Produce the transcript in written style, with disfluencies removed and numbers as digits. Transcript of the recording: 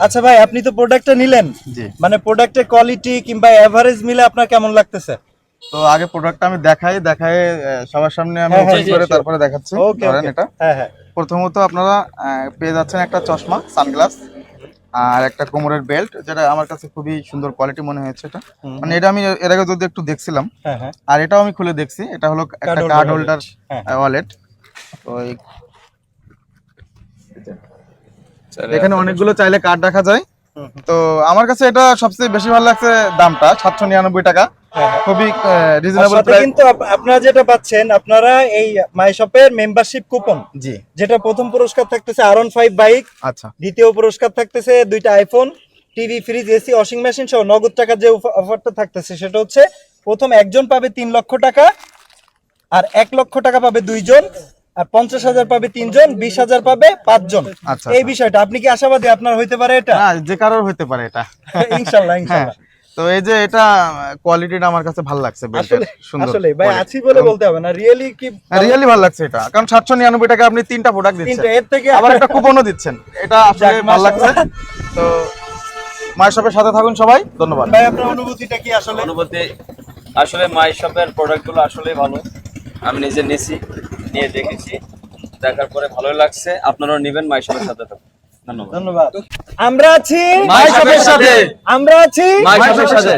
আচ্ছা ভাই, আপনি তো প্রোডাক্টটা নিলেন, জি। মানে প্রোডাক্টের কোয়ালিটি কিংবা এভারেজ মিলে আপনার কেমন লাগতেছে? তো আগে প্রোডাক্টটা আমি দেখাই সবার সামনে আমি হ্যাঁ, ওপেন জি, করে sure. তারপরে দেখাচ্ছি। ওকে ধরেন ওকে, এটা হ্যাঁ হ্যাঁ। প্রথমত আপনারা পেয়ে যাচ্ছেন একটা চশমা, সানগ্লাস, আর একটা কোমরের বেল্ট, যেটা আমার কাছে খুবই সুন্দর কোয়ালিটি মনে হয়েছে। এটা মানে এটা আমি এর আগে যদি একটু দেখছিলাম, হ্যাঁ হ্যাঁ, আর এটাও আমি খুলে দেখছি। এটা হলো একটা Card card holder holder wallet. হ্যাঁ। ওয়ালেট। তো এখানে অনেকগুলো চাইলে কার্ড রাখা যায়। হুম, হুম। তো আমার কাছে এটা সবচেয়ে বেশি ভালো লাগছে দামটা 799 টাকা, হ্যাঁ, হ্যাঁ। খুবই আর রিজনেবল সাথে প্রাইস। কিন্তু আপনারা যেটা পাচ্ছেন, আপনারা এই মাই শপের মেম্বারশিপ কুপন, জি, যেটা প্রথম পুরস্কার থাকতেছে R15 বাইক, আচ্ছা দ্বিতীয় পুরস্কার থাকতেছে 2টা iPhone, TV, fridge, AC, washing machine সহ নগদ টাকার যে অফারটা থাকতেছে সেটা হচ্ছে প্রথম একজন পাবে 3 লক্ষ টাকা, আর 1 লক্ষ টাকা পাবে 2 জন, আর 50,000 পাবে 3 জন, 20,000 পাবে 5 জন। আচ্ছা, এই আচ্ছা। বিষয়টা আপনি কি আশাবাদী আপনার হইতে পারে এটা? না, যে কারোর হতে পারে এটা। ইনশাআল্লাহ হ্যাঁ, ইনশাআল্লাহ। তো এই যে এটা কোয়ালিটিটা আমার কাছে ভালো লাগছে, বেল্টের আসলে সুন্দর। আসলে ভাই আছি বলে বলতে হবে না, রিয়েলি কি রিয়েলি ভালো লাগছে এটা, কারণ 799 টাকা আপনি 3টা প্রোডাক্ট দিচ্ছেন, তিনটা, এর থেকে আবার একটা কুপনও দিচ্ছেন। এটা আসলে যাক, ভালো লাগছে। মাশাআল্লাহ। তো মায়ের শপের সাথে থাকুন সবাই, ধন্যবাদ। ভাই আপনার অনুভূতিটা কি আসলে? অনুভূতি আসলে মাই শপের প্রোডাক্টগুলো আসলেই ভালো। আমি নিজে নিয়েছি, নিয়ে দেখেছি, দেখার পরে ভালোই লাগছে। আপনারাও নেবেন, মাই শপের সাথে থাকুন। ধন্যবাদ। ধন্যবাদ। আমরা আছি মাই শপের সাথে। আমরা আছি মাই শপের সাথে।